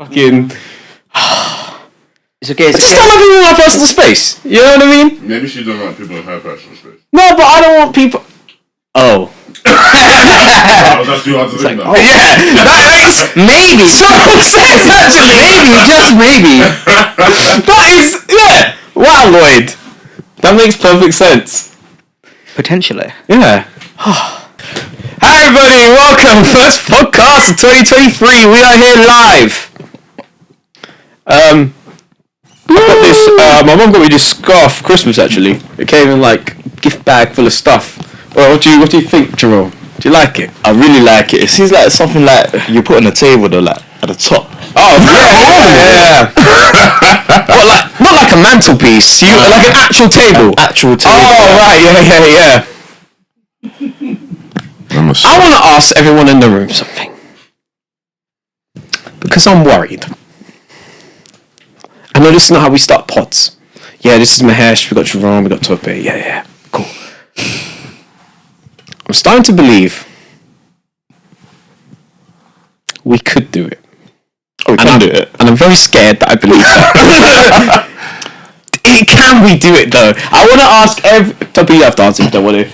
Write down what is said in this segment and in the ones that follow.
Fucking. It's okay. Just don't let people in my personal space. You know what I mean? Maybe she don't want people in her personal space. No, but I don't want people. Oh. That's too hard to think now. Yeah, that is maybe. Someone says actually. Maybe, just maybe. That is, yeah. Wow, Lloyd. That makes perfect sense. Potentially. Yeah. Hi everybody, welcome. First podcast of 2023. We are here live. I've got this. My mum got me this scarf for Christmas. Actually, it came in like gift bag full of stuff. Well, what do you think, Jerome? Do you like it? I really like it. It seems like something like you put on the table though, like at the top. Oh yeah. What, like not like a mantelpiece? You like an actual table? Actual table. Oh right, yeah. I want to ask everyone in the room something because I'm worried. I know this is not how we start pods. Yeah, this is Mahesh. We got Jerome. We got Tope. Yeah, cool. I'm starting to believe we could do it. Oh, we can do it. And I'm very scared that I believe that. Can we do it though? I want to ask Tope, you have to answer if you don't want to.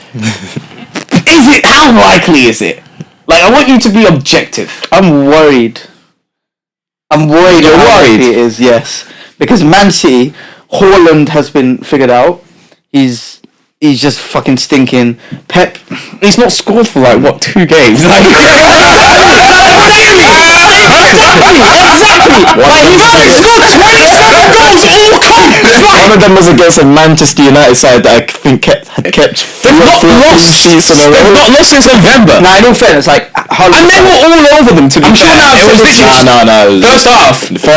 How likely is it? Like, I want you to be objective. I'm worried. You're worried? It is, yes. Because Man City, Haaland has been figured out. He's just fucking stinking. Pep, he's not scored for like what 2 games? Like, exactly. Like he's only scored 27 goals all time. One of them was against a Manchester United side that I think had kept. They've not lost since November. Nah, in all fairness, like Haaland, and they were all over them. To be fair, No.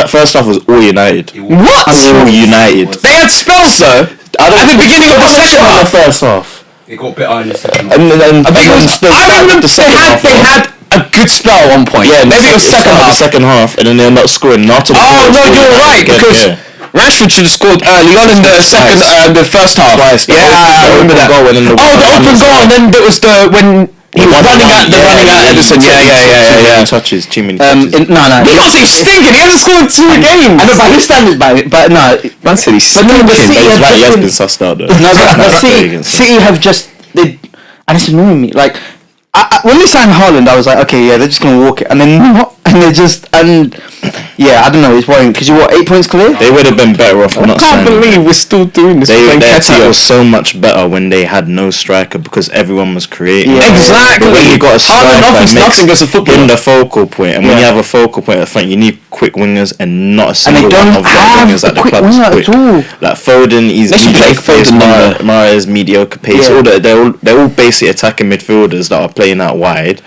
First half was all United. What? All United. They had spells though. At the beginning of the second half. The first half. It got better in the second half. And then I remember they had a good spell at one point. Yeah, maybe it was second half. And then they ended up scoring not. Oh no, you're right because Rashford should have scored early on in the the first half. Twice. Yeah, I remember that. The open goal, and then there was when he was running at Edison. Yeah. Touches, too many touches. Because he's stinking. He hasn't scored 2 games. I know by his standards, but no. Man City stinking. He has been sussed out though. No, but City have just and it's annoying me. Like when they signed Haaland, I was like, okay, yeah, they're just gonna walk it, and then not, and they just yeah, I don't know, it's worrying because you're 8 points clear. They would have been better off. I can't believe we're still doing this. Their attack was so much better when they had no striker because everyone was creating. Yeah. Exactly. When you got a striker makes in the focal point, and when you have a focal point at the front, you need quick wingers and not a single one of their wingers at the club is quick. Like Foden, he's Mahrez, mediocre pace. Yeah. They're all basic attacking midfielders that are playing out wide.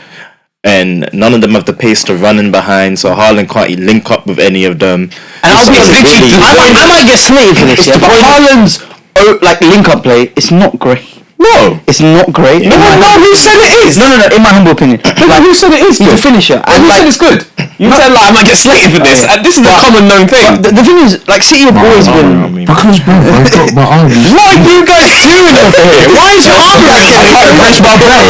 And none of them have the pace to run in behind, so Haaland can't link up with any of them. And I might get slated for this, but Haaland's link up play, it's not great. No, it's not great. No, who said it is? No. In my humble opinion, who said it is? He's a finisher. And who said it's good? You said I might get slated for this, and this is a common known thing. The thing is, City have always been because bro, I've got my arm. What are you guys doing over here? Why is your arm like that? I can't reach my brain.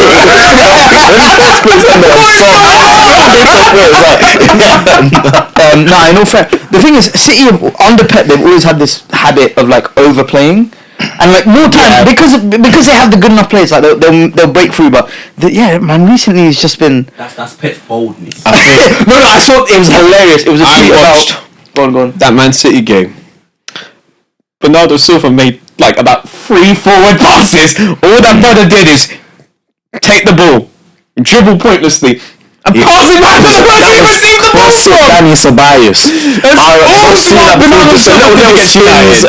In all fair, the thing is, City under Pep, they've always had this habit of overplaying. And more time because they have the good enough players, they'll break through. But recently it's just been. That's Pep's boldness. No, I thought it was hilarious. It was a tweet about. Go on. That Man City game. Bernardo Silva made about 3 forward passes. All that brother did is take the ball, dribble pointlessly. And passing right to the person he received the ball from! Danny Ceballos.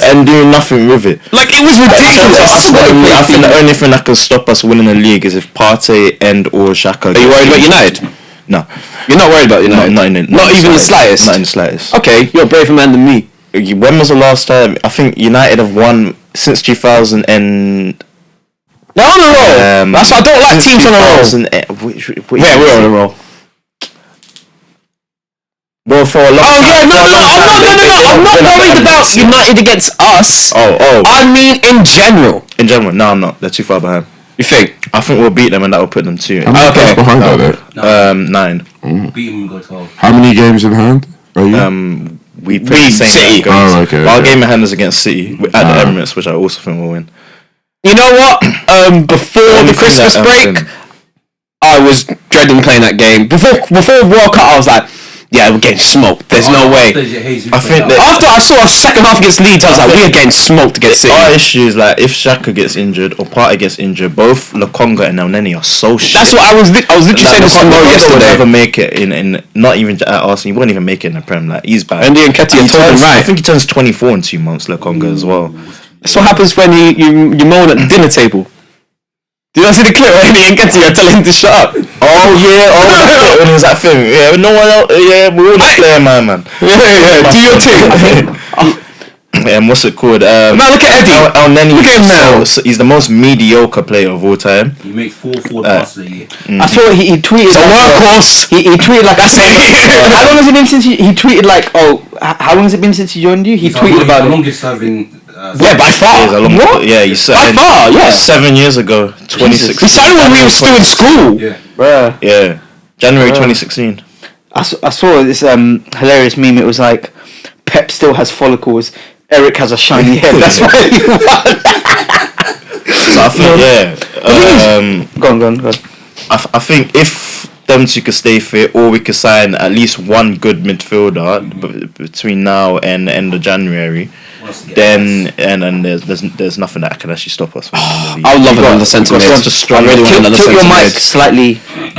And doing nothing with it. It was ridiculous. I think the only thing that can stop us winning the league is if Partey or Xhaka. Are you worried about United? No. You're not worried about United? Not even the slightest? Not in the slightest. Okay, you're a braver man than me. When was the last time? I think United have won since 2000 and... They're on a roll. That's why I don't like teams on a roll. Yeah, we're on a roll. Well, for a long time. I'm not worried about United against us. I mean in general. In general, no, I'm not. They're too far behind. You think? I think we'll beat them and that will put them 2. How many games behind are they? 9. Beat them and go 12. How many games in hand? Oh, yeah? We played City. Our game in hand is against City at the Emirates, which I also think will win. You know what? Before the Christmas break, I was dreading playing that game. Before World Cup, I was like, yeah, we're getting smoked. There's no way. I think After I saw a second half against Leeds, I was like, we are getting smoked against City. Our issue is like if Xhaka gets injured or Partey gets injured, both Lokonga and Elneny are so shit. That's what I was literally saying this to Mo yesterday. Would never make it in not even at Arsenal. He won't even make it in the Prem. Like he's bad. And Nketiah told him right. I think he turns 24 in 2 months. Lokonga as well. That's what happens when you moan at the dinner table. Did you not see the clip where Nketiah telling him to shut up? Oh yeah, when it was that thing. Yeah, no one else. Yeah, we're all just playing, man. Yeah. Do your thing. What's it called? Man, look at Eddie. Elneny. Look at him now. He's the most mediocre player of all time. He makes 4 forward passes a year. I saw he tweeted. It's a workhorse. He tweeted like That's it. How long has it been since he tweeted like? Oh, how long has it been since he joined you? He tweeted about the it. longest serving. Yeah, by far. You signed. By far, yeah. 7 years ago, 2016. We signed when we were still in school. Yeah. Bruh. Yeah, January 2016. I saw this hilarious meme. It was like, Pep still has follicles. Eric has a shiny head. That's why he won. So I think Go on. I think if them two could stay fit, or we could sign at least one good midfielder between now and the end of January, then there's nothing that can actually stop us from winning the league. I would love another centre mid. I really want another centre mid. Tilt your mic slightly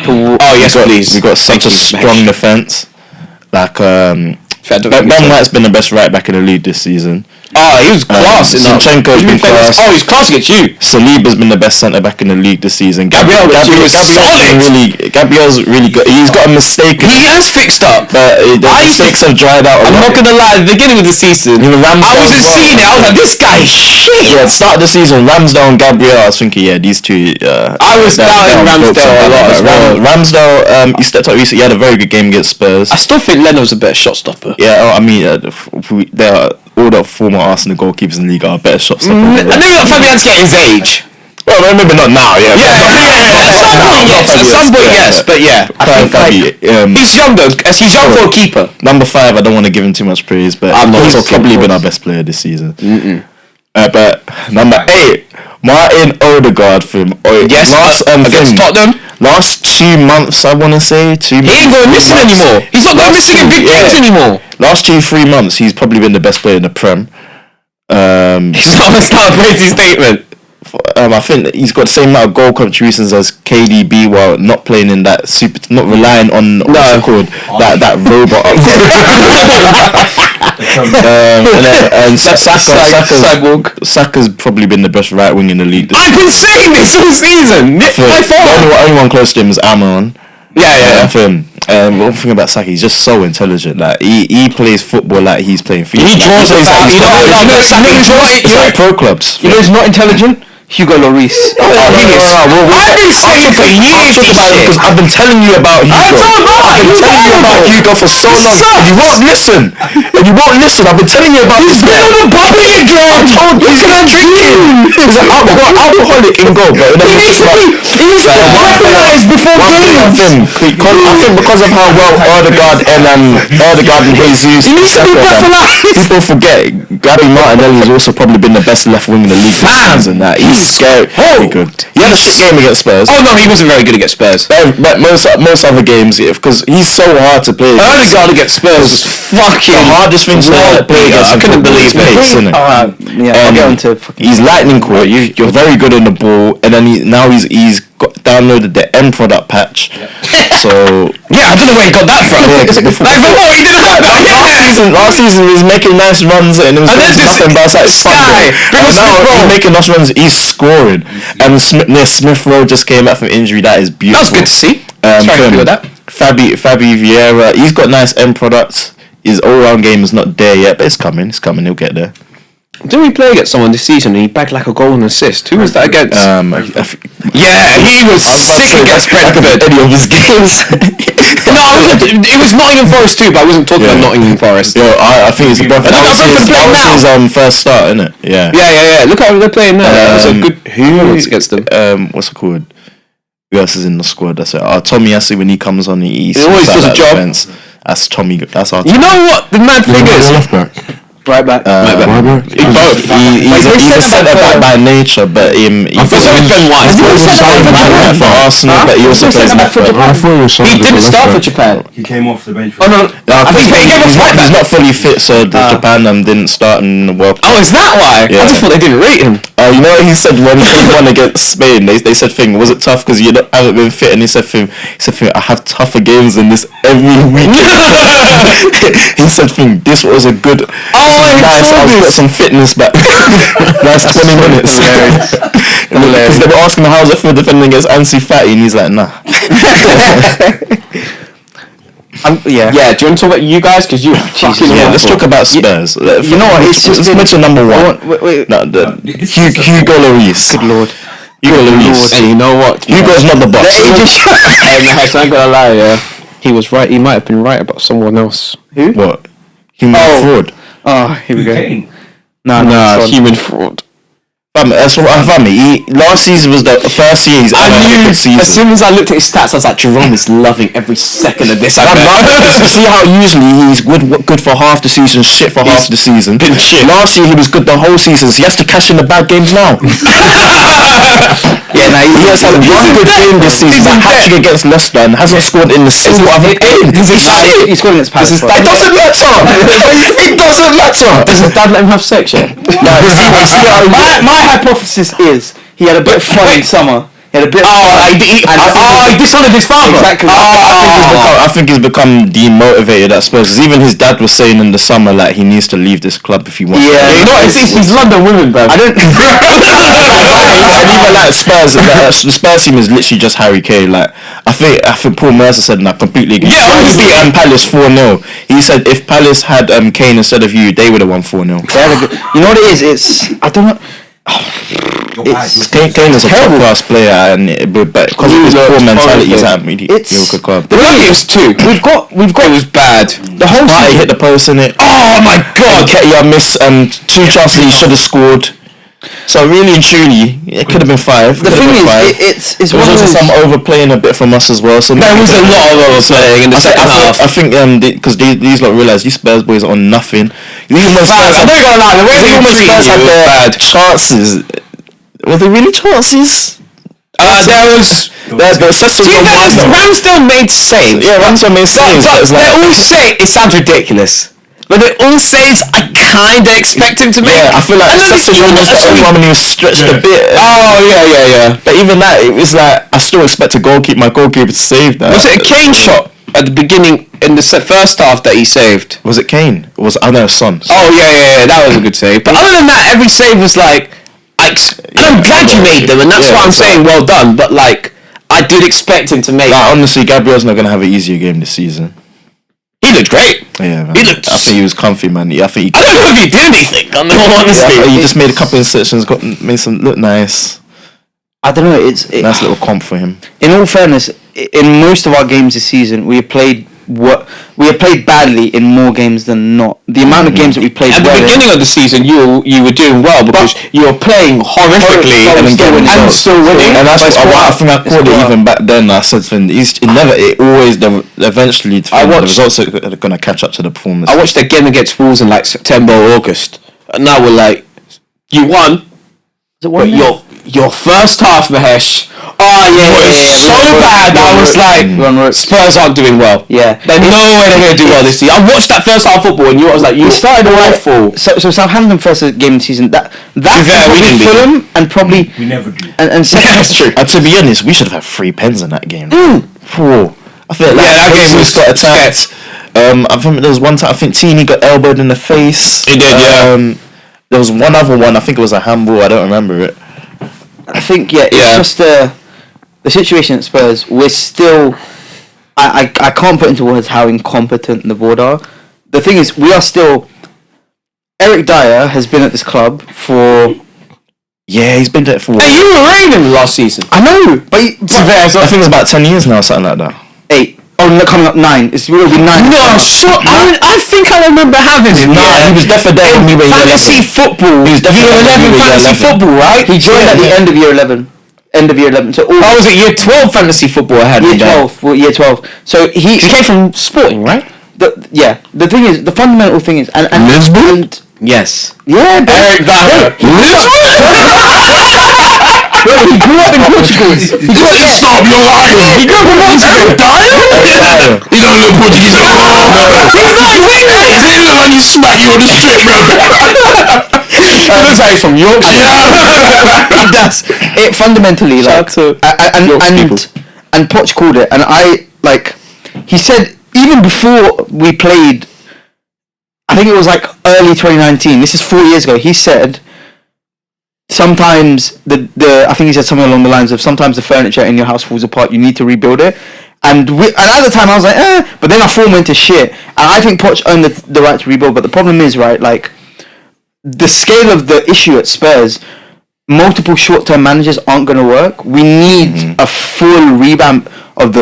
towards. Oh yes, please. We got such a strong defence. Like Ben White's been the best right back in the league this season. Oh, he was class. Zinchenko's been class. Oh, he's class against you. Saliba's been the best centre back in the league this season. Gabriel's Gabriel's really good. He's got a mistake. He has fixed up. But the mistakes have dried out. I'm not gonna lie. At the beginning of the season, I wasn't seeing it. I was like, this guy is shit. Yeah, start of the season, Ramsdale and Gabriel. I was thinking, yeah, these two. I was doubting Ramsdale a lot as well. Ramsdale, he stepped up recently. He had a very good game against Spurs. I still think Leno's a better shot stopper. Yeah, I mean, there are all the former Arsenal goalkeepers in the league are better shot stoppers. And maybe not Fabianski at his age. Well, maybe not now. Yeah. At some point, yes. But yeah, I think he's young though. He's young for a keeper. Number 5, I don't want to give him too much praise, but he's probably been our best player this season. But number 8, Martin Odegaard from yes, against Tottenham. Last 2 months, I want to say 2 months. He ain't going missing anymore. He's not going missing in big games anymore. Last 2-3 months, he's probably been the best player in the Prem. He's not a crazy statement. I think he's got the same amount of goal contributions as KDB while not playing in that not relying on what's it called, that robot. And Saka's probably been the best right wing in the league. I've been saying this all season. The only one close to him is Amon. Yeah. One thing about Saka, he's just so intelligent. Like he plays football like he's playing FIFA. He draws it. It's like pro clubs. You know who's not intelligent? Hugo Lloris. I've been saying for years because I've been telling you about Hugo. I've been telling you about Hugo for so long. And you won't listen. I've been telling you about this. He's been on the bubble again. I told you. He's drinking. He's an alcoholic in goal. But he needs to be recognized before games. I think because of how well Odegaard and Jesus. He needs to be recognized. People forget Gabby Martinelli has also probably been the best left wing in the league this season. He's scary. Good. He had a shit game against Spurs. Oh no, he wasn't very good against Spurs. But most other games, because he's so hard to play. Odegaard against Spurs, fucking the hardest thing to play against. I couldn't believe it. I'll get on to. He's lightning quick. You're very good on the ball, and then he's downloaded the end product patch. So yeah, I don't know where he got that from. Before he didn't have that. Last season he was making nice runs and it was nothing but it's like Sky. He's making nice runs. He's scoring. And Smith Rowe just came back from injury. That is beautiful. That's good to see. Very with that. Fabi Vieira. He's got nice end products. His all-round game is not there yet, but it's coming. He'll get there. Didn't we play against someone this season and he bagged like a goal and assist? Who was that against? He was sick against Brentford. Any of his games? No, it was Nottingham Forest too, but I wasn't talking about Nottingham Forest. I think it's Brentford. That was his first start, isn't it? Yeah. Look how they're playing now. That was a good performance against them. What's it called? Who else is in the squad? That's it. Tommy Yassi, when he comes on, he always does a job. Defense. That's Tommy. That's our. You know what the mad thing is? Left back. Right back. Right back. Both. He's a centre back by nature, but he thought it was Ben White. for Arsenal, but he also plays left back. I thought it was He didn't start for Japan. He came off the bench. Oh no. I think he's not fully fit, so Japan didn't start in the World Cup. Oh, is that why? Yeah. I just thought they didn't rate him. You know what he said when he won against Spain? They said, "Thing, was it tough because you haven't been fit?" And he said, "Thing, I have tougher games than this every week." He said, "Thing, this was a good. Nice. I've got some fitness back. Last 20 minutes." Because they were asking him how's it for defending against Ansu Fati, and he's like, "Nah." Yeah. Yeah, do you want to talk about you guys? Because you fucking Let's talk about Spurs. You know what? It's just mention number one. Wait. No, Hugo Lloris. Good lord. Hugo Lloris. And you know what? Hugo's not the boss. Hey, Mahesh, I ain't gonna lie, yeah. He was right. He might have been right about someone else. Who? What? Human fraud. Oh, here we go. Kane. No, Human fraud. That's what last season was the first year he's ever had a good season. As soon as I looked at his stats, I was like, Jerome is loving every second of this. See how usually he's good for half the season, shit for half the season. Last year he was good the whole season, so he has to cash in the bad games now. Yeah, he has had one good game this season. That hat-trick against Leicester and hasn't scored in the single other game. He's scored against Palace. It doesn't matter. It doesn't matter. Does his dad let him have sex yet? My hypothesis is he had a bit of fun in summer. He had a bit of fun. He dishonoured his father. Exactly. I think he's become demotivated at Spurs. 'Cause even his dad was saying in the summer like he needs to leave this club if he wants. Yeah, You know what? It's London women, bro. I don't. And even like Spurs, the Spurs team is literally just Harry Kane. Like I think Paul Mercer said, and I completely agree. Yeah, Spurs beat Palace 4-0. He said if Palace had Kane instead of you, they would have won 4-0. You know what it is? It's I don't know. Kane is a top class player, and because of his poor mentality, he's at a mediocre club. The lucky is two. We've got. It was bad. The whole Party hit the post in it. Oh my god! Ketia missed 2 chances he should have scored. So really and truly, it could have been 5. The thing is, it's there was also some overplaying a bit from us as well. So there was a lot of overplaying in the second half. I think because these lot realise these Spurs boys are on nothing. I'm not gonna lie, the way they almost Spurs had their bad chances. Were they really chances? There was Ramsdale made saves. Yeah, Ramsdale made saves. But they all say it sounds ridiculous. But they all saves I kinda expect him to make. Yeah, I feel like Sessions almost the only one when he was stretched a bit. Oh yeah. But even that, it was like I still expect my goalkeeper to save that. Was it a Kane shot at the beginning in the first half that he saved? Was it Kane? I know Son. Oh yeah, that was a good save. But other than that, every save was like, I'm glad you made them, and that's why I'm saying well done. But like, I did expect him to make. Like, honestly, Gabriel's not gonna have an easier game this season. He looked great. Yeah, man. He looked. I think he was comfy, man. I don't know if he did anything. I mean, honestly, he just made a couple of sections, made some look nice. I don't know. It's nice little comp for him. In all fairness, in most of our games this season, we have played badly in more games than not. The amount of games that we played at the beginning of the season, you were doing well because you were playing horrifically and still winning. And that's why I think I called it even back then. I said, eventually the results are going to catch up to the performance. I watched a game against Wolves in like September or August, and now we're like, you won. But your first half, Mahesh. So bad. I was like, Spurs aren't doing well. Yeah, they're nowhere they're going to do well this season. I watched that first half football, and I was like, you started awful. So Southampton first game of the season. That we didn't beat Fulham and probably we never do. And that's true. To be honest, we should have had 3 pens in that game. Whoa. I feel like that game was got attacked. I think there was one time I think Tini got elbowed in the face. He did, yeah. There was one other one. I think it was a handball. I don't remember it. I think it's just the situation at Spurs. We're still. I can't put into words how incompetent the board are. The thing is, we are still. Eric Dyer has been at this club for. Yeah, he's been there for. Hey, you were raiding last season. I know, but I think it's about 10 years now, something like that. 8. Oh, no, coming up 9. It will be 9. No, sure. I think I remember having him. Nah, he was definitely there when we were fantasy football. He was definitely year 11 fantasy football, right? He joined at the end of year 11. End of year 11. So all was it year 12 fantasy football I had? Year 12. Well, year 12. So he came from Sporting, right? the thing is, the fundamental thing is, and Lisbon? Yes. yeah, bro. Eric Dyer. Bro, he grew up in Portugal. He grew up Stop your lying. He grew up in Portugal. You don't look Portuguese at all. Is it look like he smack you on the strip, bro? He looks like he's from Yorkshire. It does. It fundamentally, like, and Poch called it, and I, like, he said, even before we played, I think it was like early 2019, this is 4 years ago, he said, sometimes I think he said something along the lines of, sometimes the furniture in your house falls apart, you need to rebuild it. And at the time I was like, but then our form went to shit. And I think Poch earned the right to rebuild, but the problem is, right, like, the scale of the issue at Spurs, multiple short-term managers aren't going to work. We need a full revamp of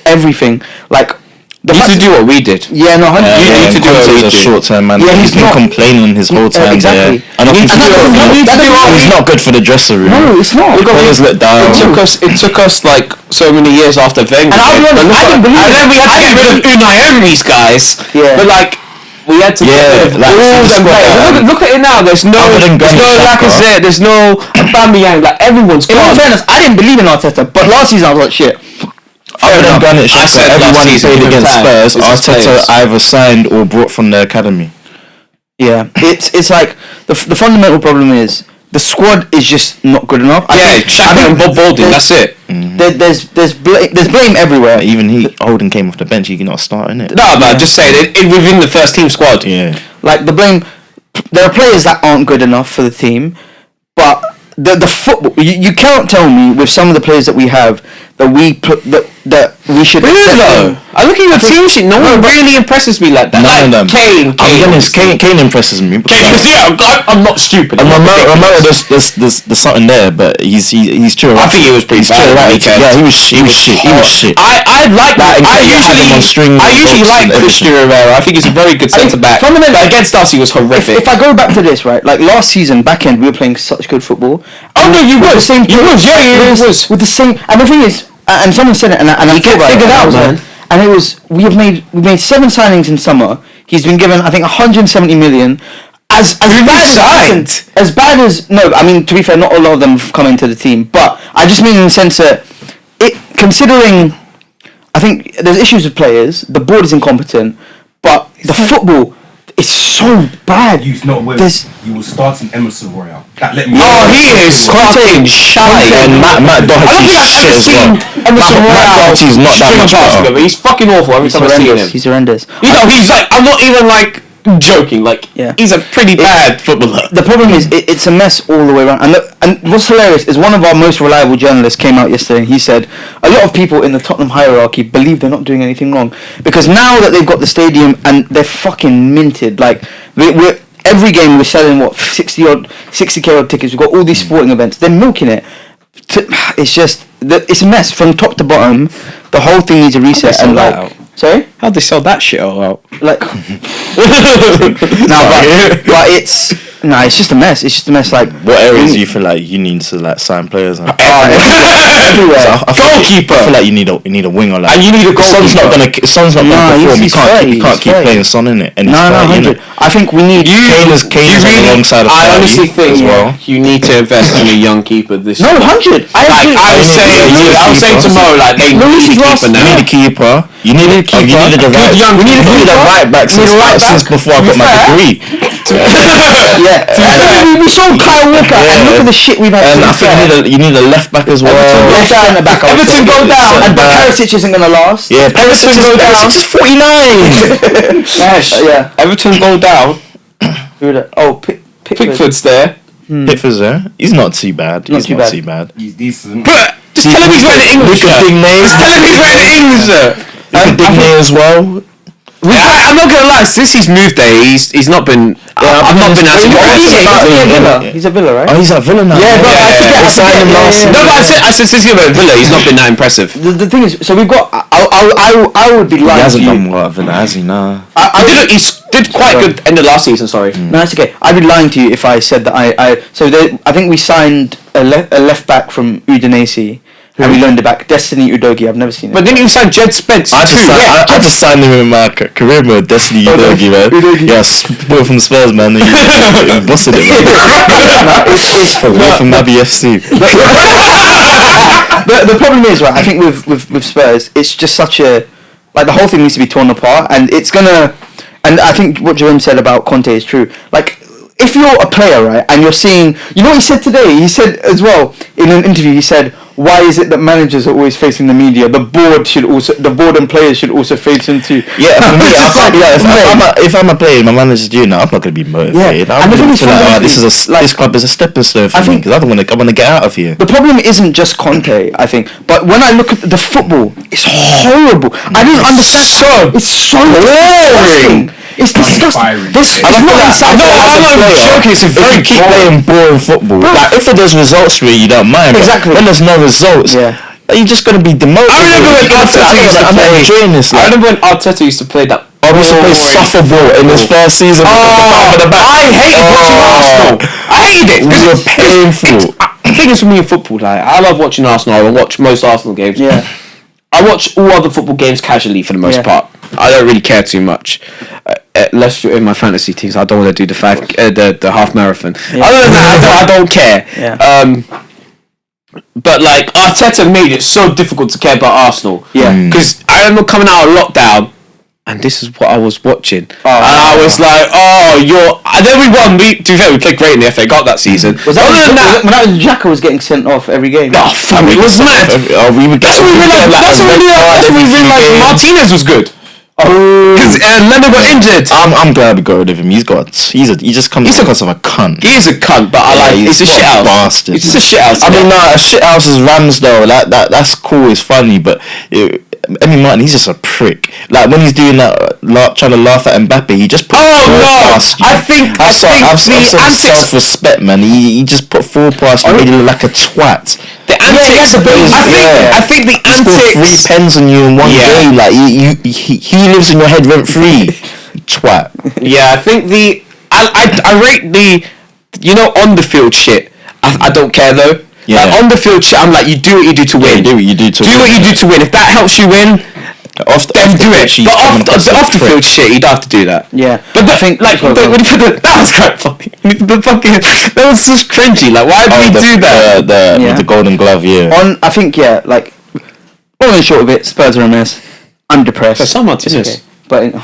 everything. Like, You need to do what we did. Yeah, no, you need to do what we a did. short-term man. Yeah, he's been complaining his whole time. Exactly. There. And he's not good for the dressing room. No, it's not. Players let down. It took us like so many years after Wenger. And I'll be honest, I didn't believe it. And then we had to get rid of Unai Emery's guys. Yeah. But like, we had to get rid of all them players. Look at it now. There's no Lacazette. There's no Aubameyang. Like, everyone's In all gone. fairness, I didn't believe in Arteta, but last season I was like, shit. Other than Granit I said Xhaka, everyone last who played season, against Spurs, Arteta either signed or brought from the academy. Yeah, it's like the fundamental problem is the squad is just not good enough. Xhaka and Bob Baldwin. That's it. There's blame everywhere. Even Holden came off the bench. He cannot start, innit? No, but just say it within the first team squad. Yeah. Like the blame, there are players that aren't good enough for the team, but the football. You cannot tell me with some of the players that we have that we should. Really? I look at your team sheet. No one really impresses me like that. None of them. Kane impresses me. I'm not stupid. And Romero, there's something there, but he's true. I think he was pretty bad. Yeah, he was shit. I like that. I usually like Christian Romero. I think he's a very good centre back. Fundamentally, against us, he was horrific. If I go back to this, right, like last season, back end, we were playing such good football. Oh no, you was. You was with the same. And the thing is, and someone said it, and I get figured out, man. And it was we've made 7 signings in summer. He's been given, I think, 170 million. As bad as no, I mean, to be fair, not a lot of them have come into the team, but I just mean in the sense that considering, I think there's issues with players. The board is incompetent, but the football is so bad. You know where you were starting Emerson Royale. That let me. Oh, he is fucking shy. And Matt Doherty's shit as well. Emerson Matt Doherty's not that much better. He's fucking awful every time I see him. He's horrendous. You know, he's like, I'm not even like joking. Like, he's a pretty bad footballer. The problem is, it's a mess all the way around. And what's hilarious is one of our most reliable journalists came out yesterday and he said a lot of people in the Tottenham hierarchy believe they're not doing anything wrong because now that they've got the stadium and they're fucking minted, like we're every game we're selling 60k odd tickets. We've got all these sporting events. They're milking it. It's just it's a mess from top to bottom. The whole thing needs a reset. And like, sorry, how'd they sell that shit all out? Like, but it's just a mess. It's just a mess. Like, what areas do you feel like you need to like sign players? Everywhere. Goalkeeper. I feel like you need a winger. Like, and you need a goalkeeper. Son's not gonna perform. You can't keep playing Son in it. No, 100. I think we need. Kane is on the wrong side of I honestly think as well. You need to invest in a young keeper this year. No, 100. I was saying tomorrow, like they need a keeper now. You need a keeper. You needed a right back since before I got my degree. We sold Kyle Walker and look at the shit we've had. And I think you need a left back as well. Everton go down and Perisic isn't going to last. Yeah, Perisic is 49. Yeah. Everton go down. Who that? Oh, Pickford's there. Pickford's there. He's not too bad. He's not too bad. He's decent. Just tell him he's wearing the English shirt. Tell him he's wearing the English shirt. Digne as well. I'm not gonna lie. Since he's moved there, he's not been. I've not been as impressed. He's a Villa, right? Oh, he's at Villa now. Yeah, but I forget. They signed him last season. No, but I said since he's been at Villa, he's not been that impressive. The thing is, so we've got. I would be lying. He hasn't done well at Villa, has he? Nah. He did quite good end of last season. Sorry. No, that's okay. I'd be lying to you if I said that I think we signed a left back from Udinese. And we loaned it back. Destiny Udogie. I've never seen it. But didn't you sign Jed Spence? I just signed him in my career mode. Destiny Udogie, man. Yes, boy from the Spurs, man. He busted it, man. From Naby FC. The problem is, right, I think with Spurs, it's just such a... Like, the whole thing needs to be torn apart, and it's gonna... And I think what Jerome said about Conte is true. Like, if you're a player, right, and you're seeing... You know what he said today? He said, as well, in an interview, he said, why is it that managers are always facing the media? The board and players should also face into... Yeah, for me, if I'm a player, my manager's doing that, I'm not going to be motivated. Yeah. I'm going to feel like, this club is a stepping stone for me, because I want to get out of here. The problem isn't just Conte, I think, but when I look at the football, it's horrible. I don't understand. It's so boring. It's disgusting. I'm joking. It's a very keep playing boring football. Like, if there's results for you don't mind. Exactly. When there's no results, you're just going to be demoted. I remember when Arteta used to play that. He used to play suffer ball in his first season. I hated watching Arsenal. I hated it. It was painful. The thing is for me in football, like, I love watching Arsenal. I watch most Arsenal games. Yeah. I watch all other football games casually for the most part. I don't really care too much. Unless you're in my fantasy teams, I don't want to do the half marathon. Yeah. Other than that, I don't care. Yeah. But like Arteta made it so difficult to care about Arsenal. Yeah. Because I remember coming out of lockdown, and this is what I was watching, and I was like, and then we won. To be fair, we played great in the FA Cup that season. Was that when Xhaka was getting sent off every game? Oh, fam, it was mad. That's when we realised Martinez was good. Because Leonard got injured. I'm glad we got rid of him. He just comes across of a cunt. He is a cunt, but he's a shit house. Bastard. He's just a shit house. I mean, a shit house is Ramsdale. That's cool. It's funny, but Emi Martin, he's just a prick. Like when he's doing that, trying to laugh at Mbappe, he just put past you. I think I've some self-respect, man. He just put four past you. Made you look like a twat. The antics. I think the antics. 3 pens on you in one day. Like he lives in your head rent free. Twat. Yeah, I think I rate the on the field shit. I don't care though. Yeah. Like on the field shit, I'm like, you do what you do to win. Do what you do to win. Do what you do to win. If that helps you win, then do it. But off the field shit, you don't have to do that. Yeah. But I think like that was quite funny. That was just cringy. Like, why did he do that? With the Golden Glove, I think like, long and short of it, Spurs are a mess. I'm depressed. For some Martinez. Okay. But no.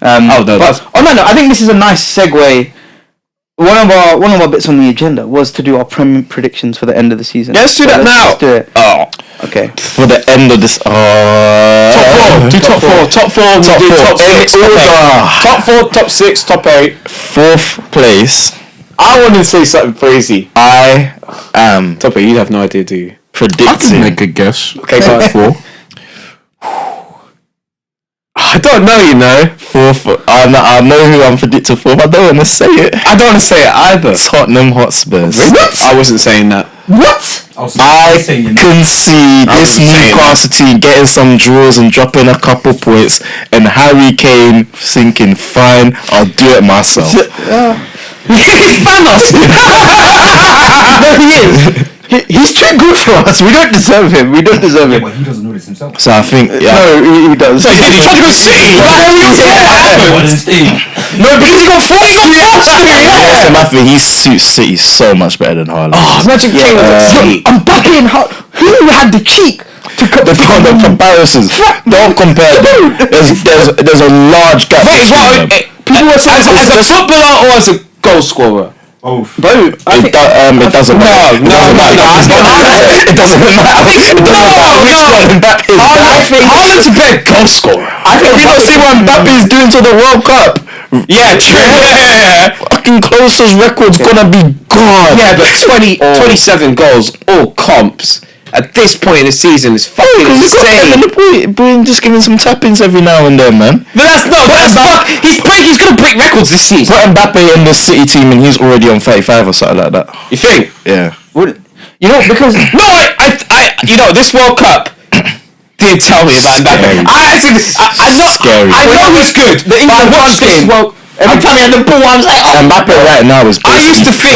I think this is a nice segue. One of our bits on the agenda was to do our predictions for the end of the season. Yeah, let's do that now. Let's do it. Oh, okay. For the end of this. Top four. Do top four. Top 6. Top 4. Top 6. Top 8. 4th place. I want to say something crazy. I am. Top 8. You have no idea, do you? Predicting. I can make a guess. Okay, so 4. I don't know, 4th. I know who I'm predicting 4th. I don't want to say it. I don't want to say it either. Tottenham Hotspurs. What? I wasn't saying that. What? I can see this Newcastle team getting some draws and dropping a couple points, and Harry Kane thinking, fine, I'll do it myself. He's Thanos. No, he is. He's too good for us. We don't deserve him. Yeah, but he doesn't know this himself. So I think, No, he does. He tried to go City. No, because he got 40 on the so I think he suits City so much better than Haaland. Imagine Kane was at City. I'm backing who had the cheek to the comparisons. Don't compare them. There's a large gap. People were saying as a footballer or as a goal scorer. Both. It doesn't matter. It doesn't matter. Haaland's a better goal scorer. I think we don't see what Mbappe is doing to the World Cup. Yeah, true. Fucking Close's record's gonna be gone. Yeah, but 27 goals, all comps. At this point in the season, is fucking insane. We're just giving some tap-ins every now and then, man. But that's not. He's gonna break records this season. Put Mbappe in the City team and he's already on 35 or something like that. You think? Yeah. Because I this World Cup did tell me about Mbappe. I know he's good. The England watched this World. Every time he had the ball, I was like, Mbappe right now is. I used to think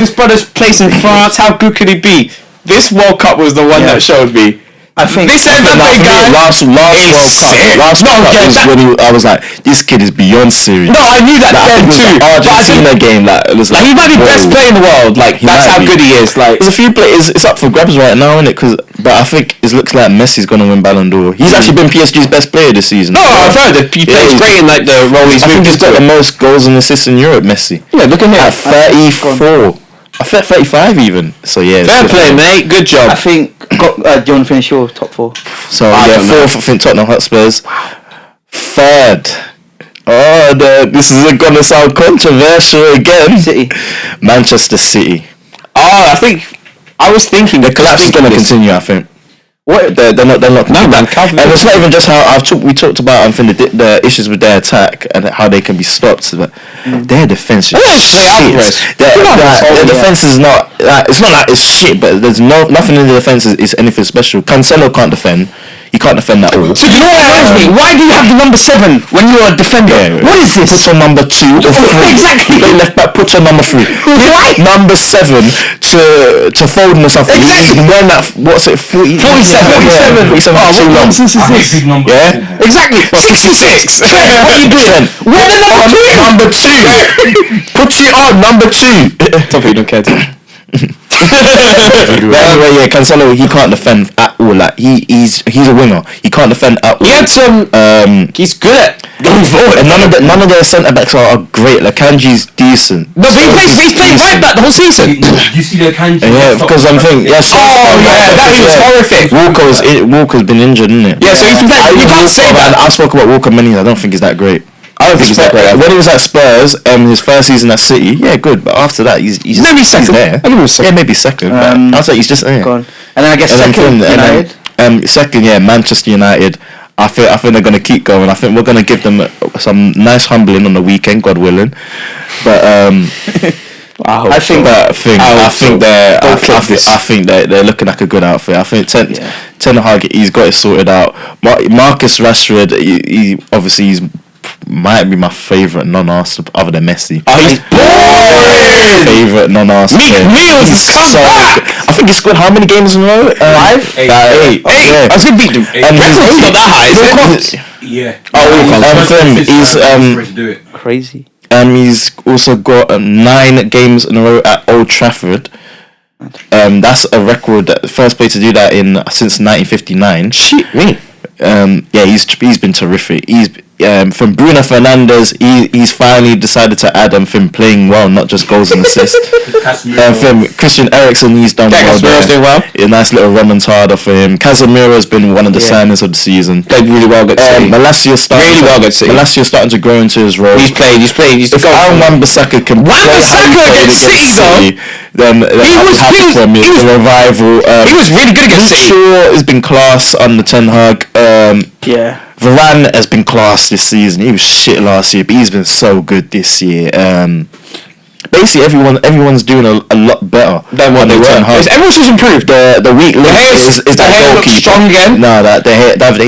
this brother's place in France. How good could he be? this World Cup was the one that showed me. I think This Mbappe guy. Last World Cup is when I was like, this kid is beyond serious. No, I knew that then too. Argentina game, like it was like he might be best player in the world. Like that's how good he is. Like it's a few players. It's up for grabs right now, isn't it? But I think it looks like Messi's gonna win Ballon d'Or. He's actually been PSG's best player this season. No, I've heard that he plays great in like the role he's moved. He's got the most goals and assists in Europe. Messi. Yeah, look at him At 34. I think 35 even. So yeah. Fair play, mate. Good job. I think. Do you want to finish your top 4? So fourth, I think Tottenham Hotspurs. Third. This is gonna sound controversial again. City. Manchester City. I was thinking The collapse is gonna continue. I think. What they're not. No, man. And it's not even just how we talked about. I think the issues with their attack and how they can be stopped. But their defense is shit. Their defense is not. It's not like it's shit, but there's nothing in the defense is anything special. Cancelo can't defend. He can't defend that all. So you know what reminds me? Why do you have the number 7 when you're a defender? Yeah, what is this? Put on number 2 or 3. Exactly. Play left back. Put on number 3. Why? Number 7 to Foden or something. Exactly. He's wearing that. What's it? 47. 47. Too long. Big number. Yeah. Exactly. 66. What are you doing? Where the number 2? Put it on number 2. Something you don't care to. But anyway, yeah, Cancelo, he can't defend at all. Like he's a winger. He can't defend at all. He had some. He's good at going forward. And none of their centre backs are great. Like Kanji's decent. No, but he's playing right back the whole season. You see the Kanji? Yeah, because I'm thinking. Yeah, that was horrific. Walker's been injured, isn't it? Yeah, so you can't say that. I spoke about Walker many. I don't think he's that great. I don't think he's that great. When he was at Spurs, his first season at City, yeah, good. But after that, he's maybe second. There. Yeah, maybe second. But I was like, he's just there. And then I guess second, United. Second, yeah, Manchester United. I think they're gonna keep going. I think we're gonna give them some nice humbling on the weekend, God willing. But I think they're looking like a good outfit. I think Ten Hag, he's got it sorted out. Marcus Rashford, he obviously might be my favourite non-Arsenal other than Messi. He's boring! Favourite non-Arsenal player. I think he scored how many games in a row? 5? 8. I was gonna beat them. And he's not that high, is it? Yeah. He's crazy. He's also got 9 games in a row at Old Trafford. That's a record. First player to do that since 1959. Shit, me. Yeah, he's been terrific. From Bruno Fernandes, he's finally decided to add him playing well, not just goals and assists. From Christian Eriksen, he's done well. Casemiro's doing well. A nice little remontada for him. Casemiro's been one of the signings of the season. Played really well against City. Malacia's starting to grow into his role. He's played. If Aaron Wan-Bissaka can play against City, then he was revival. He was really good against City. Shaw has been class under Ten Hag. Varane has been class this season. He was shit last year, but he's been so good this year. Basically, everyone's doing a lot better than what they were. Everyone's just improved. The weak link is that goalkeeper. Strong again. No,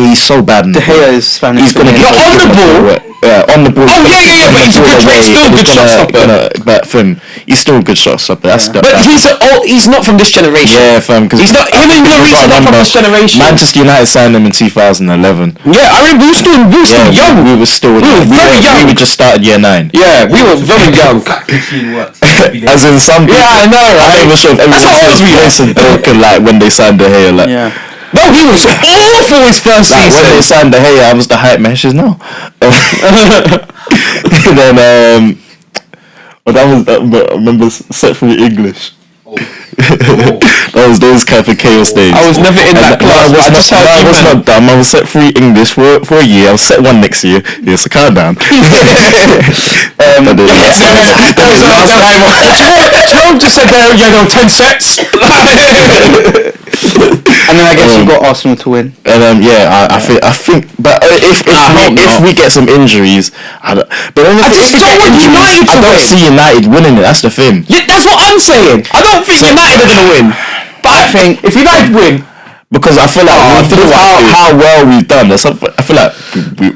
he's so bad. De Gea is Spanish. He's gonna get on the ball. On the ball. Oh yeah, but he's good. Still good shot stopper. But he's still a good shot stopper. But he's not from this generation. Yeah, because he's not. Him and Lloris are not from this generation. Manchester United signed him in 2011. Yeah, I remember we were still young. We were very young. We just started year 9. Yeah, we were very young. As in some people. Yeah, I know. Right? I'm not even sure if everyone was Jason Dorkin like when they signed De Gea. Like, yeah. No, he was awful his first season. When they signed De Gea, I was the hype man. She's no. And then I remember set free English. That was those kind of chaos days. I was never in that class. I was not dumb. I was set free English for a year. I was set 1 next year. Yes, I calm down. Jerome just said there, 10 sets. And then I guess you got Arsenal to win. And I think, but if we get some injuries, I don't see United winning it. That's the thing. Yeah, that's what I'm saying. I don't think United are gonna win. But I think if United win, because I feel like how well we've done. I feel like we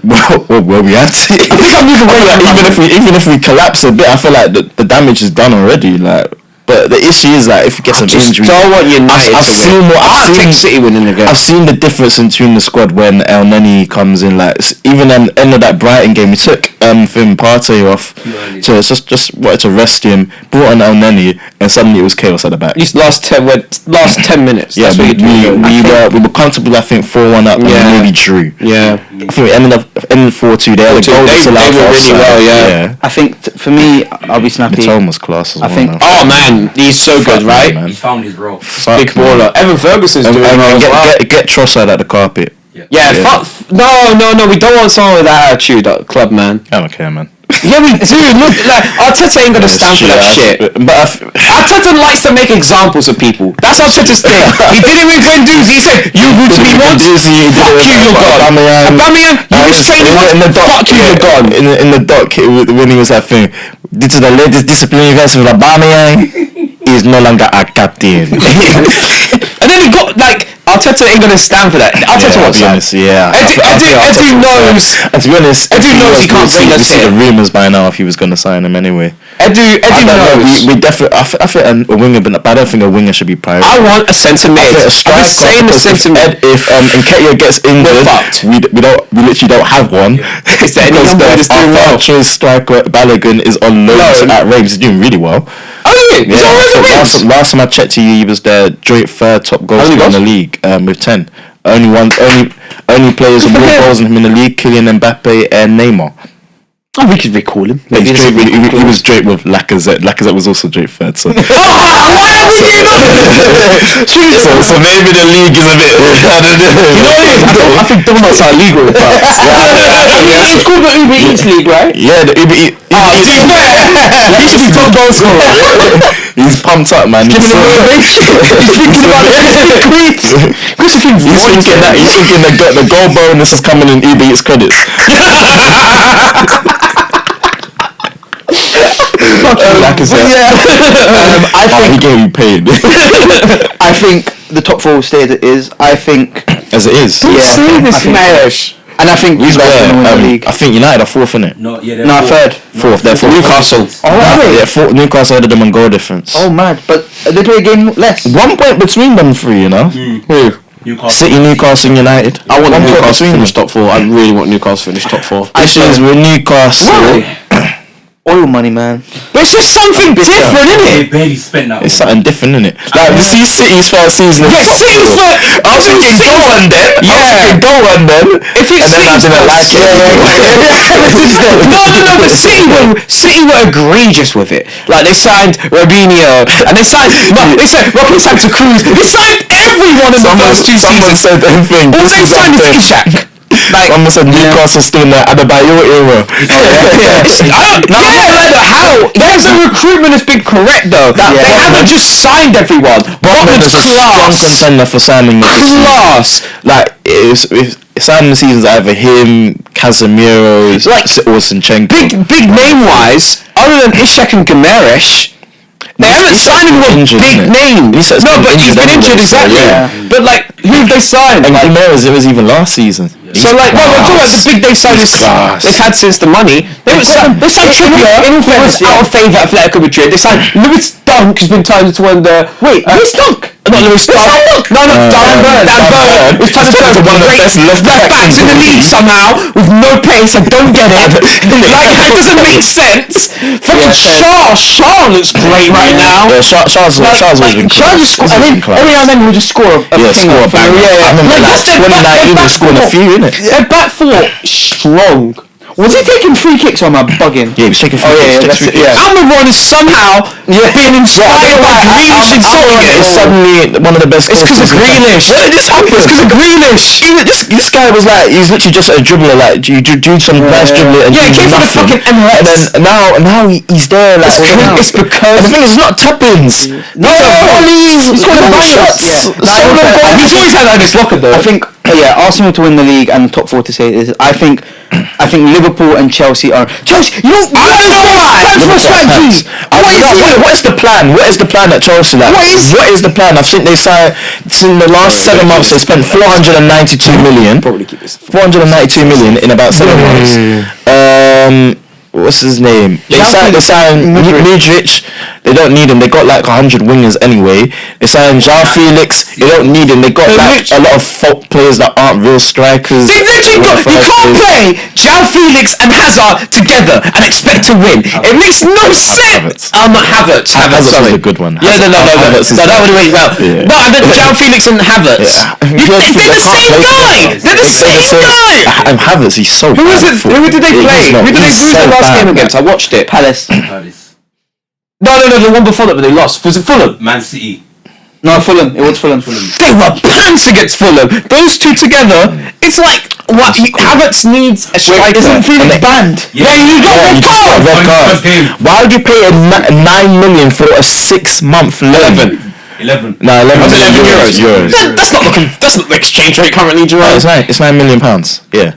had to. I think I'm even if we collapse a bit, I feel like the damage is done already. Like. But the issue is that if he gets an injury, don't want United. I've seen City winning the game. I've seen the difference between the squad when El Neni comes in. Like even at the end of that Brighton game, we took Finn Partey off to just wanted to rest him. Brought on El Neni, and suddenly it was chaos at the back. These last 10 minutes. Yeah, we were comfortable. I think 4-1 up, and we nearly drew. Yeah, I think we ended 4-2. They had a goal disallowed for really well. Yeah. I think for me, I'll be snappy. Mitoma was class as well. I think. Oh man, he's so good, right? Man. He's found his role. Big baller. Evan Ferguson's doing well as well. Get Trossard at the carpet. Yeah. No. We don't want someone with that attitude at the club, man. I don't care, man. Yeah, we do. Look, like Arteta ain't gonna stand for that shit. But Arteta likes to make examples of people. That's Arteta's thing. He did it with Guendouzi. He said, "You root me once, fuck you, you're gone." Aubameyang, you restrain me once, fuck you, you're gone. In the doc, when he was that thing, due to the latest disciplinary events with Aubameyang, he is no longer a captain. And then he got like. Arteta ain't gonna stand for that. Arteta wants that. Edu knows. And to be honest, Edu knows he can't bring us see the rumours by now if he was gonna sign him anyway. Edu knows. We definitely. I think a winger, but I don't think a winger should be priority. I want a centre mid. I've been saying the centre mid. If Nketiah gets injured, we literally don't have one. Is there anyone that's doing well? Our striker Balogun is on loan at Reims. He's doing really well. Oh yeah, last time I checked you was the joint third top goal scorer in the league with 10. Only players with more goals than him in the league: Kylian Mbappe and Neymar. Oh, we could recall him. He was straight with Lacazette. Lacazette was also straight third. So. Why would you know? So maybe the league is a bit. I don't know. I think Donuts are legal. It's called the Uber Eats League, right? Yeah, the Uber Eats. He should be top goal scorer. He's pumped up, man. He's thinking about the creeps. He's thinking that the goal bonus is coming in Uber Eats credits. I think he gave you paid. I think the top 4 will stay as it is. I think as it is. Don't say this, Mash. And I think who's the league. I think United are 4th in it. Third. 4th. They're 4th. Newcastle. Newcastle had them on goal difference. Oh mad! But they play a game less. 1 point between them 3. You know. Who? City, Newcastle, United. I want Newcastle to finish top 4. I really want Newcastle to finish top 4. Issue is with Newcastle. Oil money, man. But it's just something different, isn't it? They barely spent that. It's something different, isn't it? Like you see City's first season. Yeah, City's first. I was thinking don't run them. Yeah, don't run them. If you see, I didn't like it. No. But City were egregious with it. Like they signed Robinho, and they signed Rocky Santa Cruz. They signed everyone in the first 2 seasons. Said everything. All they signed is Ishak. Like someone said Newcastle still in the Adebayo era. How? There's a recruitment has been correct though. They haven't just signed everyone. Botman's class. Contender for signing class. Like it's signing seasons either him, Casemiro, like or Zinchenko. Big name wise, other than Ishak and Gameres, they haven't signed anyone big name. No, but he's been injured exactly. But like, who have they signed? And Gameres, it was even last season. So like, no, we're talking about the big day signings they've had since the money. They signed Trippier, out of favour at Atletico Madrid. They signed Lewis Dunk, who's been turned into one of the... Wait, Lewis Dunk? Not Lewis Dunk. No, Dan Burn. Who's turned into one of the best left backs in the league somehow, with no pace. I don't get it. Like, it doesn't make sense. Fucking Shaw looks great right now. Yeah, Shaw's always been Shaw just scored. I mean, every now and then we'll just score a bang. I remember like 2019 they scored a few, innit? Their back 4 strong. Was he taking free kicks or am I bugging? Yeah, he was taking free kicks. Almiron is somehow being inspired by Grealish in Tottenham. It's suddenly one of the best. It's because of Grealish. It's because of Grealish. This guy was like, he's literally just a dribbler. Like you do some nice dribbling and he came from the fucking MLS. And then now he's there. Like it's because the thing is not tap-ins. No, volleys. He's got a shots. He's always had that in his locker though. I think Arsenal to win the league and the top 4 to say is. I think Liverpool and Chelsea are Chelsea. You don't know why. What is the plan? What is the plan at Chelsea? Like, what is the plan? I think they signed in the last 7 months. They spent 492 million. Probably keep this. 492 million in about 7 months. What's his name? They signed Mudryk. They don't need him. They got like 100 wingers anyway. They signed João Felix. They don't need him. They got like a lot of players that aren't real strikers. They literally got. You can't play João Felix and Hazard together and expect to win. It makes no sense. Havertz. Havertz is a good one. Yeah, no. That would make out. No, I meant João Felix and Havertz. They're the same guy. They're the same guy. And Havertz, he's so. Who was it? Who did they play? Who did they lose the last game against? I watched it. Palace. No, the one before that, but they lost. Was it Fulham? Man City. No, Fulham. It was Fulham. They were pants against Fulham. Those two together, it's like what Havertz needs a striker. Isn't Felix banned? Yeah, you got red card. Why would you pay a 9 million for a 6-month loan? 11. No, 11 euros. That's not the exchange rate currently, Jerome. It's £9 million. Yeah.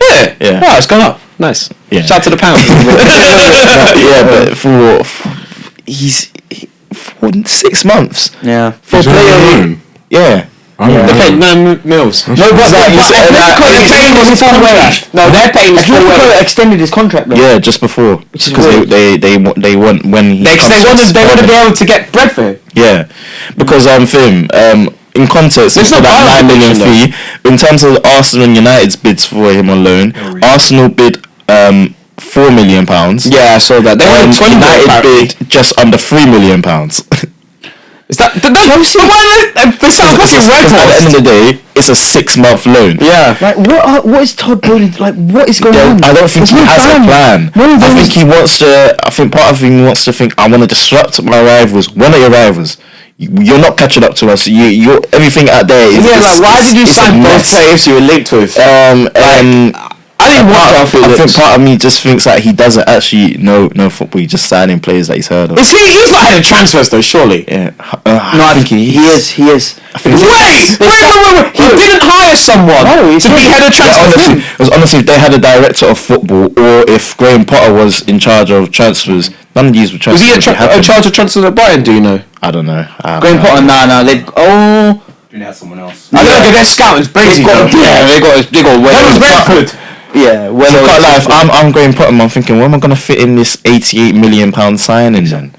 Wow, it's gone up. Nice. Yeah. Shout out to the pound. But for 6 months. Yeah. For a player. Yeah. They paid 9 mils. No, but they're paying his full wage. No, they're paying his full wage. Extended his contract though. Yeah, just before. Because they want when he. They want to be able to get bread for him. Yeah, because in context, it's for that 9 million fee. In terms of Arsenal and United's bids for him on loan, Arsenal bid £4 million. Yeah, I saw that. They won 20 United bid just under £3 million. Is that Chelsea? Because at the end of the day, it's a 6-month loan. Yeah. Like what is Todd Bowley like? What is going on? I don't think he has a plan. I think he wants to. I think part of him wants to think. I want to disrupt my rivals. One of your rivals. You're not catching up to us. You're everything out there is. Yeah, like why did you sign both players you were linked with? I didn't want to. I think part of me just thinks that he doesn't actually know football. He's just signing players that he's heard of. He's not head of transfers though, surely. Yeah. No, I think he is. Wait! He didn't hire someone to be head of transfers. Honestly, if they had a director of football, or if Graham Potter was in charge of transfers, none of these would transfers. Was he in charge of transfers at Brighton? Do you know? I don't know. Graham Potter? No. They had someone else. I don't know. Their scouting's crazy. They got. That was Brentford. Yeah, well, if I'm Graham Potter, I'm thinking, where am I going to fit in this £88 million signing then?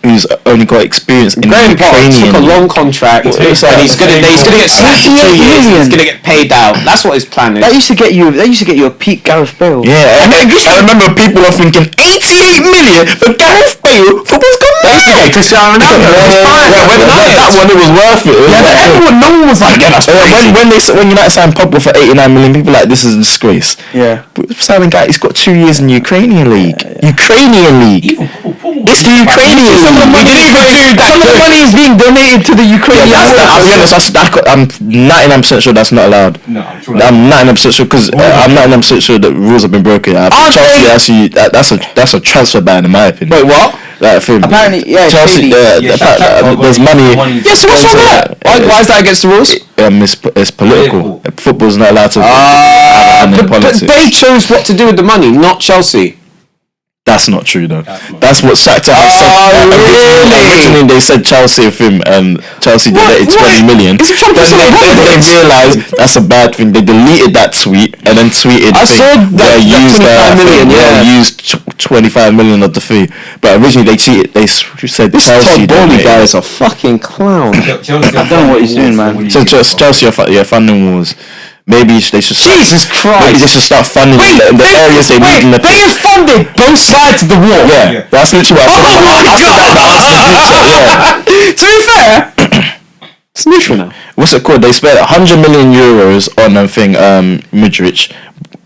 Who's only got experience in Graham Potter took a long contract, and he's gonna get sacked in 2 years. He's gonna get paid out. That's what his plan is. That used to get you a peak Gareth Bale. Yeah, and I remember people are thinking 88 million for Gareth Bale. Football's gone. They used to get Cristiano Ronaldo. That one, it was worth it. No one was like, yeah, that's crazy. When United signed Pogba for 89 million, people were like, this is a disgrace. Yeah. But signing guy, he's got 2 years in the Ukrainian league. It's the Ukrainian league. Some of the money is being donated to the Ukrainian. I'll be honest. I'm 99% sure that's not allowed. No, I'm 99% sure because I'm 99% sure that rules have been broken. Chelsea actually, that's a transfer ban in my opinion. Wait, what? Apparently, yeah. Chelsea, there's money. Yeah, so what's wrong with that? Why is that against the rules? It's political. Football's not allowed to. But they chose what to do with the money, not Chelsea. That's not true though. That's what Shakhtar really? Originally they said Chelsea of him and Chelsea donated 20 million. Is it they realised that's a bad thing. They deleted that tweet and then tweeted used 25 million of the fee. But originally they cheated. They said this Chelsea. Todd Bowley guy is a fucking clown. I don't know what he's doing, man. So Chelsea are funding wars. Maybe they should. Jesus Christ! Maybe they should start funding the areas they need in the. They have funded both sides of the war. Yeah, that's literally what I said. To be fair, it's neutral now. What's it called? They spent 100 million euros on Mudryk.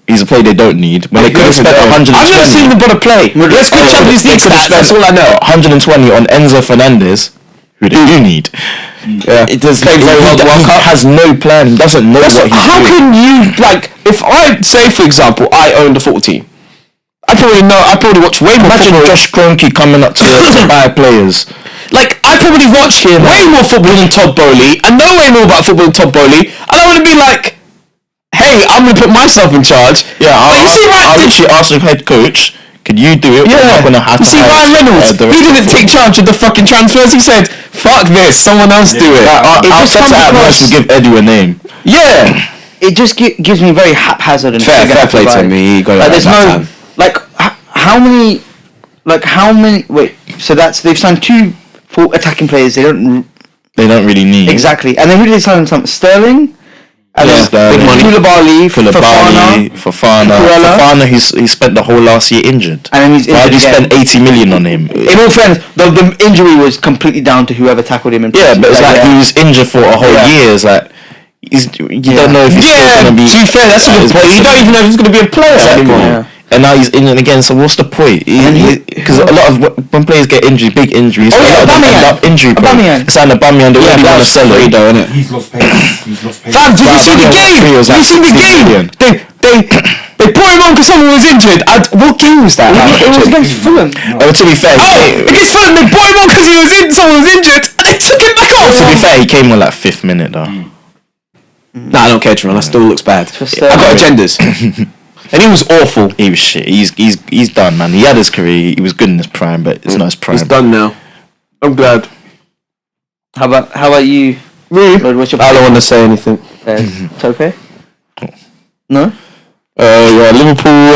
He's a player they don't need. When they could have spent 120. I've never seen the brother play. Let's go Champions League stats. That's all I know. 120 on Enzo Fernandez, who they do need. Yeah, it does. He has no plan. He doesn't know what he's doing. How can you if I say, for example, I owned a football team, I probably watch way more. Imagine Josh Kroenke coming up to buy players. I probably watch way more football than Todd Bowley. I know way more about football than Todd Bowley. I don't want to be like, hey, I'm gonna put myself in charge. Yeah, I'll literally ask the head coach. Can you do it? Yeah. I'm not gonna have to. See, Ryan Reynolds, he didn't take charge of the fucking transfers. He said, "Fuck this, someone else do it." I'll set it out to give Eddie a name. Yeah, it just gives me very haphazard and fair play to me. He got there's no how many. Wait, So they've signed 2 full attacking players. They don't really need exactly. And then who did they sign? Sterling. And Sterling. big money. Fofana. He spent the whole last year injured. And then he's injured. Why did you spend 80 million on him? In all fairness, the injury was completely down to whoever tackled him. Yeah, but it's like he was injured for a whole year. It's like you don't know if he's still going to be. To be fair, that's a good point. You don't even know if he's going to be a player anymore. Yeah. And now he's injured again. So what's the point? Because a lot of when players get injured, big injuries, Aubameyang. Injury. Sign Aubameyang. They really want to sell it, though, innit? He's lost pace. Fam, did you see the game? Did you see the game? They put him on because someone was injured. What game was that? It was against Fulham. To be fair, against Fulham, they put him on because someone was injured, and they took him back off. to be fair, he came on like 5th minute though. Nah, I don't care, Tyrone. That still looks bad. I got agendas. And he was awful. He was shit. He's done, man. He had his career. He was good in his prime, but it's not his prime. He's done now. I'm glad. How about you? Me? What's your I don't want to say anything. It's okay. No. Liverpool.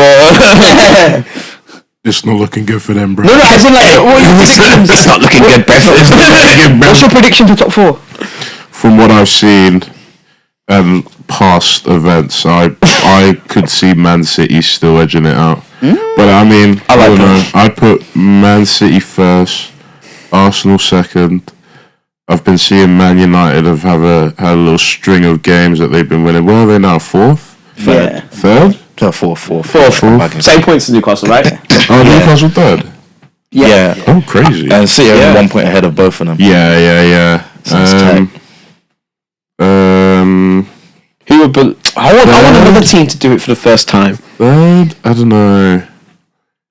It's not looking good for them, bro. No, as in like, what are your predictions? It's not looking good, Brentford. What's your prediction for top 4? From what I've seen and past events, I could see Man City still edging it out. But I mean, I don't know. I put Man City first, Arsenal second. I've been seeing Man United had a little string of games that they've been winning. Where are they now? 4th? Yeah. 3rd? No, 4th. Same points as Newcastle, right? Newcastle 3rd? Yeah. Oh, crazy. And City are 1 point ahead of both of them. Yeah. Who would? I want another team to do it for the first time. 3rd? I don't know.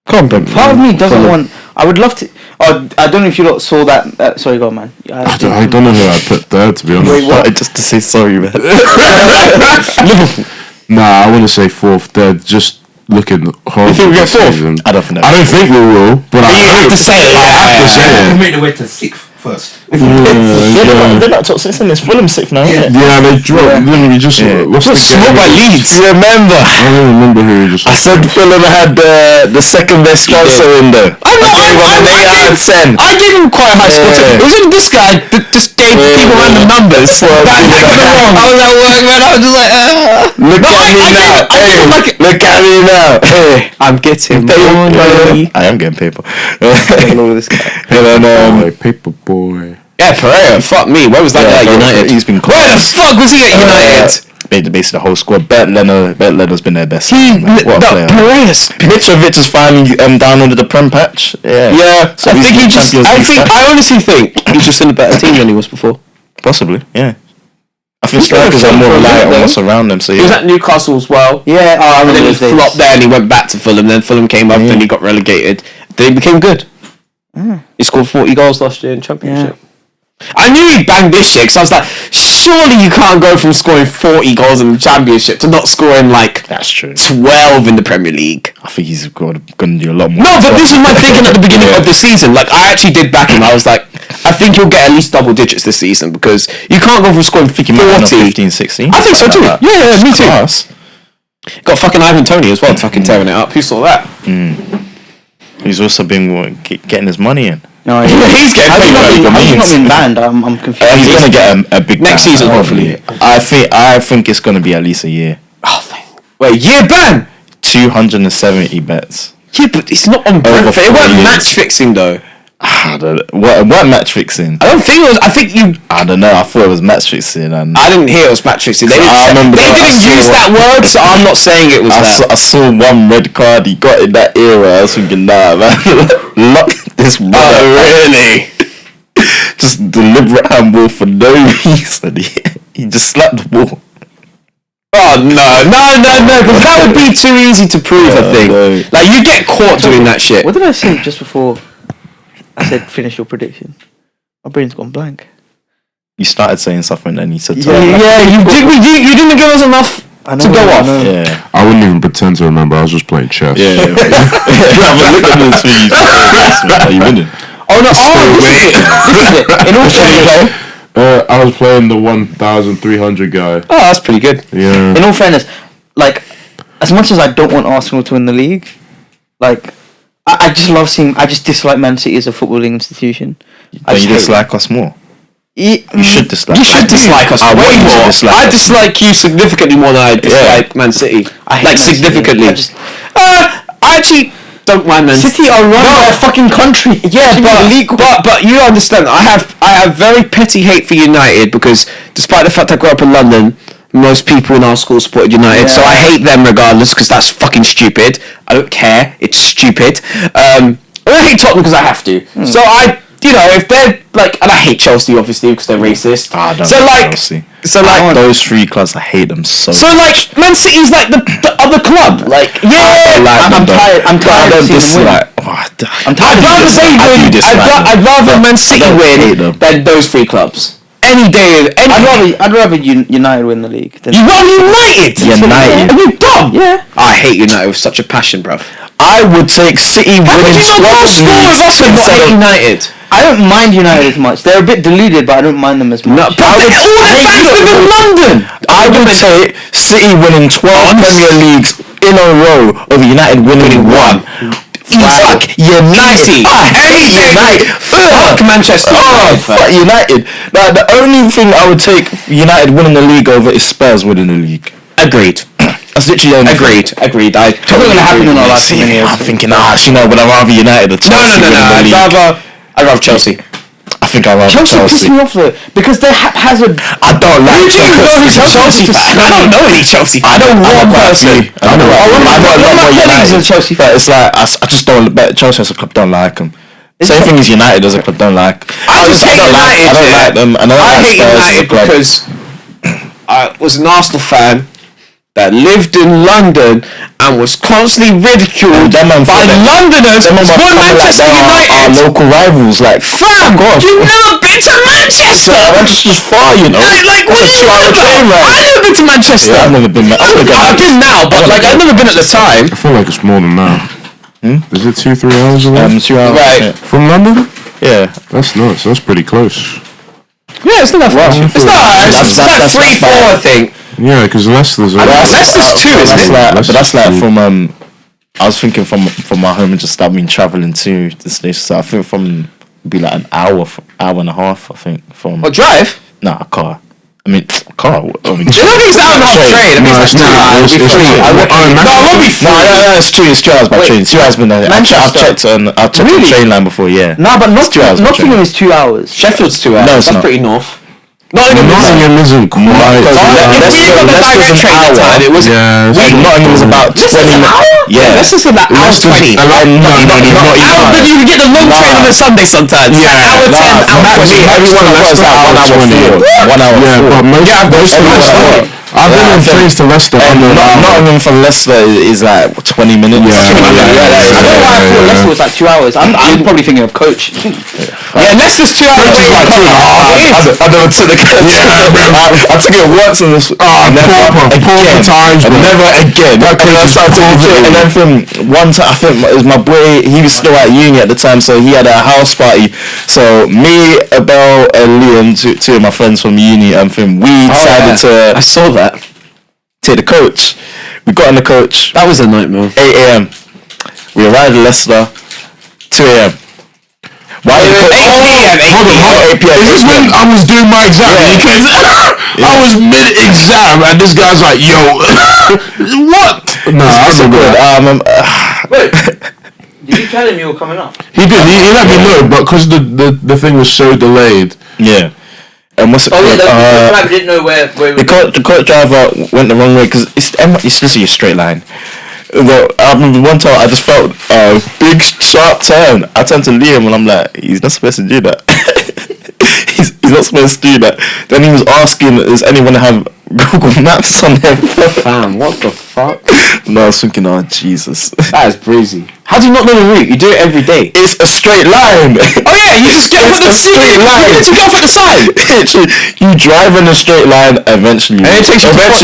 Come on, Brentford. Part of me doesn't want. I would love to. Oh, I don't know if you lot saw that. Sorry, go on, man. I don't know who I put 3rd, to be honest. Wait, what? Just to say sorry, man. Liverpool. Nah, I want to say 4th. They're just looking horrible. You think we get 4th? I don't think we will. But you have to say it. I have to say it. We'll make the way to 6th first. They're not top 6 in this. Fulham 6th now, isn't it? Yeah, they dropped. Literally just. What's the Small by Leeds. Remember? I don't remember who he just. I said Fulham had the second best transfer window. I gave him quite a high score. It wasn't this guy that just gave people random numbers. I was at work, man. I was just like, Look at me now. Hey, I'm getting money. I am getting paper. All this guy. And then, Paper boy. Yeah, Pereira. Fuck me. Where was that guy at United? He's been. Where the fuck was he at United? Basically the whole squad. Bert Leonard's been their best. What a player. Pereira. Mitrovic has finally downloaded the Prem patch. Yeah. So I honestly think he's just in a better team than he was before. Possibly, yeah. I think strikers are more reliant on what's around them. So he was at Newcastle as well. Yeah. And then he flopped there and he went back to Fulham. Then Fulham came up and he got relegated. Then he became good. He scored 40 goals last year in Championship. I knew he'd bang this shit because I was like, surely you can't go from scoring 40 goals in the Championship to not scoring like that's true 12 in the Premier League. I think he's going to do a lot more. No, but this is my thinking at the beginning of the season. Like, I actually did back him. I was like, I think he'll get at least double digits this season because you can't go from scoring 40. 15, 16. I think so too. Yeah, me too. Got fucking Ivan Toney as well, fucking tearing it up. Who saw that? He's also been getting his money in. No, he's getting paid. He's not been banned. I'm confused. He's going to get a big next season, hopefully. I think it's going to be at least a year. Oh, wait, year ban? 270 bets. Yeah, but it's not on Brentford. It weren't match fixing though. I don't know. What match fixing? I don't think it was. I think you. I don't know. I thought it was match fixing. And I didn't hear it was match fixing. They didn't use that word, so I'm not saying it was that. I saw one red card he got in that era. I was thinking, nah, man, lock this brother. Oh, really? Just deliberate handball for no reason. He just slapped the ball. Oh no, because that would be too easy to prove. I think. No. Like you get caught doing that shit. What did I say just before? I said finish your prediction. My brain's gone blank. You started saying something and you said you didn't give us enough to go off. Yeah. I wouldn't even pretend to remember. I was just playing chess. Yeah. Look at the tweets. Are you winning? Oh no! This is it. In all fairness, I was playing the 1,300 guy. Oh, that's pretty good. Yeah. In all fairness, like as much as I don't want Arsenal to win the league, like I just love seeing. I just dislike Man City as a footballing institution. Don't you dislike us more? You should dislike. You should dislike us way more. I dislike you significantly more than I dislike Man City. I hate significantly. I actually don't mind Man City are run by a fucking country. Yeah, but you understand. I have very petty hate for United because despite the fact I grew up in London, most people in our school supported United, so I hate them regardless because that's fucking stupid. I don't care. It's stupid. I hate Tottenham because I have to. So if they're like, and I hate Chelsea obviously because they're racist. Chelsea. Those three clubs, I hate them so. So like, Man City's like the other club. Like, I'm tired. I'm tired of seeing them win. I'd rather Man City win than those three clubs. Any day. I'd rather United win the league. You want United? United. Are you dumb? Yeah. I hate United with such a passion, bruv. I would take City winning 12 us and not hate United. I don't mind United as much. They're a bit deluded, but I don't mind them as much. No, but all the fans live in London. I would say City winning 12 Premier Leagues in a row over United winning one. Fuck United. I hate United. Fuck Manchester. Fuck United. Now, the only thing I would take United winning the league over is Spurs winning the league. Agreed. That's literally the only Agreed. I totally going to happen in our last 10 years. I'm thinking, but I'd rather United than Chelsea. No. I'd rather Chelsea. I think I'd rather Chelsea pisses me off though because they're haphazard. I don't like Chelsea fan. I don't know any Chelsea fan. I don't want personally. I don't know. United. Chelsea fan. It's like I just don't. Chelsea as a club don't like them. Same thing as United as a club don't like. I don't like them. I hate United because I was an Arsenal fan that lived in London and was constantly ridiculed by Londoners for Manchester United. Our local rivals, like, fam, you've never been to Manchester. Manchester's far, you know. Like what? I've never been to Manchester. Yeah, I've never been. I've been now, but like I've never been at the time. I feel like it's more than that. Is it 2-3 hours away? 2 hours. Right. From London? Yeah. That's nuts. That's pretty close. Yeah, it's not that far. It's like 3-4, I think. Yeah, because Leicester's... Leicester's 2, isn't it? But that's like from... I was thinking from my home and just travelling to the station. So I think from... be like an hour and a half, I think. From... What, drive? Nah, car. I mean, car. I mean, I don't think it's hour and a half train. I mean, it's 2 hours. It'll be 3. It's 2 hours by train. 2 hours been there. I've checked the train line before, yeah. No, but Nottingham is 2 hours. Sheffield's 2 hours. No, that's pretty north. Nottingham isn't quite... Leicester was about 20 minutes. Yeah. Leicester's about hour 20. Hour, but you can get the long train on a Sunday sometimes. Yeah. Hour 10, hour 20. Everyone works out 1 hour 4. 1 hour 4. Yeah, but most of Leicester... I've been on trains to Leicester. Nottingham from Leicester is like 20 minutes. I don't know why I thought Leicester was like 2 hours. I'm probably thinking of coach. Yeah, Leicester's 2 hours. I never took the coach. I took it once and never times. Never again. And then from one time, I think it was my boy. He was still at uni at the time, so he had a house party. So me, Abel, and Liam, two of my friends from uni, we decided to. I saw that. Take the coach. We got in the coach. That was a nightmare. 8 a.m. We arrived at Leicester. 2 a.m. Why? 8 p.m. Is this when I was doing my exam? I was mid-exam and this guy's like, "Yo, what?" No, that's so good. Wait. Did you tell him you were coming up? He did. He let me know, but because the thing was so delayed. Yeah. And what's it called? The driver didn't know where the coach driver went the wrong way because it's literally a straight line. Well, I remember one time I just felt a big sharp turn. I turned to Liam and I'm like, he's not supposed to do that. he's not supposed to do that. Then he was asking, does anyone have Google Maps on their phone? Fam, what the fuck? No, I was thinking, oh Jesus. That is breezy. How do you not know the route? You do it every day. It's a straight line. Oh yeah, you just get off at the straight line. You get off at the side. You drive in a straight line eventually. And it takes you to Forest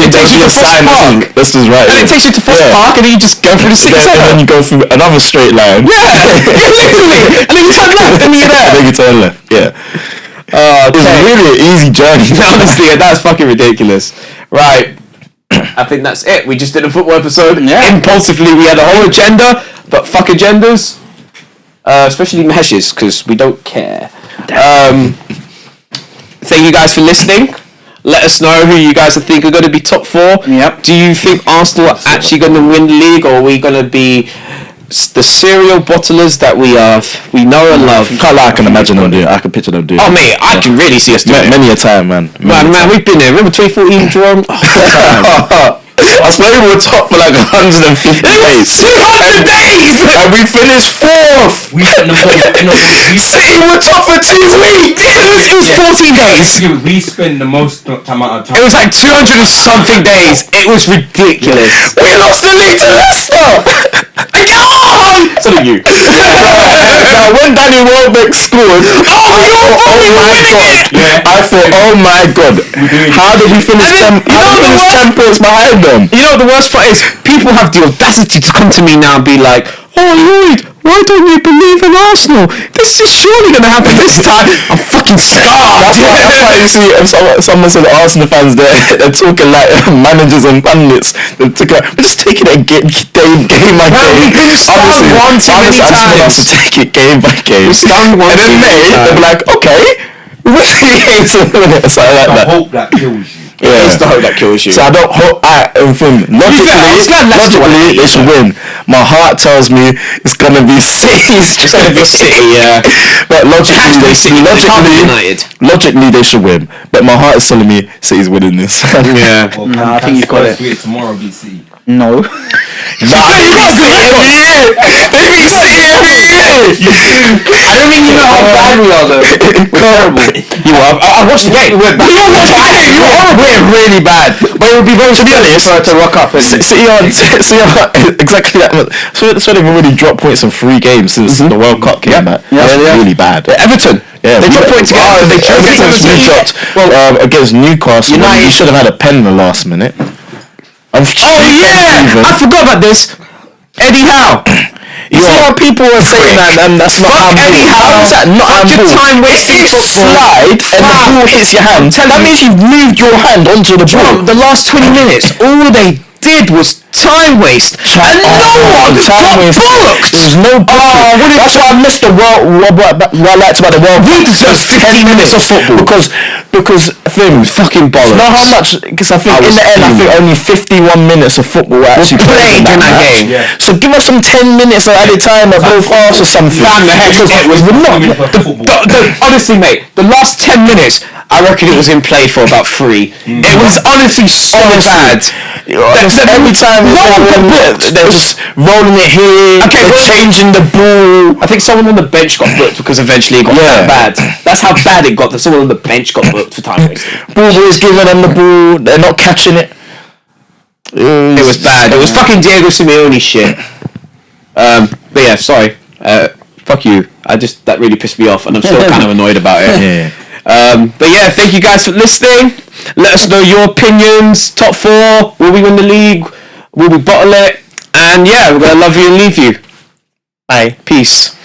Park. That's just right. And it takes you to Forest Park and then you just go through the city centre. And then you go through another straight line. Yeah, literally. And then you turn left and then you're there. And then you turn left, yeah. It's really an easy journey. Honestly, that's fucking ridiculous. Right. I think that's it. We just did a football episode. Yeah. Impulsively, we had a whole agenda, but fuck agendas. especially meshes, because we don't care. Thank you guys for listening. Let us know who you guys think are going to be top 4. Yep. Do you think Arsenal are actually going to win the league, or are we going to be the cereal bottlers that we know and love? I can imagine them doing. I can picture them doing. Oh mate, I can really see us doing it. Many a time, man. Man, we've been there. Remember 2014 Jerome? I swear we were top for like 150 days. 200 days! And we finished 4th! We spent the most. City were top for 2 weeks! It was 14 days! We spend the most time out of time. It was like 200 and something days. It was ridiculous. We lost the league to Leicester! So did you. Now when Danny Welbeck scored, I thought, oh my god, how did we finish 10 points behind them? You know what the worst part is? People have the audacity to come to me now and be like, oh Lloyd, why don't you believe in Arsenal? This is surely going to happen this time. I'm fucking scarred. That's why you see, if someone said Arsenal fans, they're talking like managers and pundits. We're just taking it game by game. We've been stung once too many times. I just take it game by game. We stung once and then they'll be like, okay, we really hate to win it. Something like that. I hope that kills you. Yeah. It's the hope that kills you. So I don't hope logically they should win. My heart tells me it's gonna be City. It's gonna be City, yeah. But logically they should win. But my heart is telling me City's winning this. Yeah. Well, I think you've got it. Tomorrow be City. No. Nah, they beat City every year. They beat City every year. I don't mean you know how bad we are though. We're terrible. You are. I watched the game. We're really bad. But it would be very to be honest to rock up and City are exactly that. So they've already dropped points in 3 games since the World Cup came back. That's really bad. Everton. Yeah, they dropped points again. They dropped against Newcastle. You should have had a pen in the last minute. I forgot about this. Eddie Howe. You see how people are saying that, and that's not handball. Eddie Howe. How's that not handball? Time wasting. If you slide and the ball hits your hand, that means you've moved your hand onto the ball. The last 20 minutes, all they did was time waste, and no one got booked. There's no booking. That's why I missed the what I liked about the World Cup. We deserve 15 minutes of football because thing fucking bollocks. You know how much? Because I think in the end, I think only 51 minutes of football were actually played in that game. Yeah. So give us some 10 minutes of added time at both halves or something. Honestly, mate, the last 10 minutes, I reckon it was in play for about 3. It was honestly so bad. Every time they're just rolling it here, they're changing the ball. I think someone on the bench got booked because eventually it got that bad. That's how bad it got that someone on the bench got booked for time wasting. Ball is giving them the ball, they're not catching it. It was bad. It was fucking Diego Simeone shit. But yeah, sorry. Fuck you. That really pissed me off, and I'm still kind of annoyed about it. Yeah. But yeah, thank you guys for listening. Let us know your opinions. Top 4. Will we win the league? Will we bottle it? And yeah, we're gonna love you and leave you. Bye. Peace.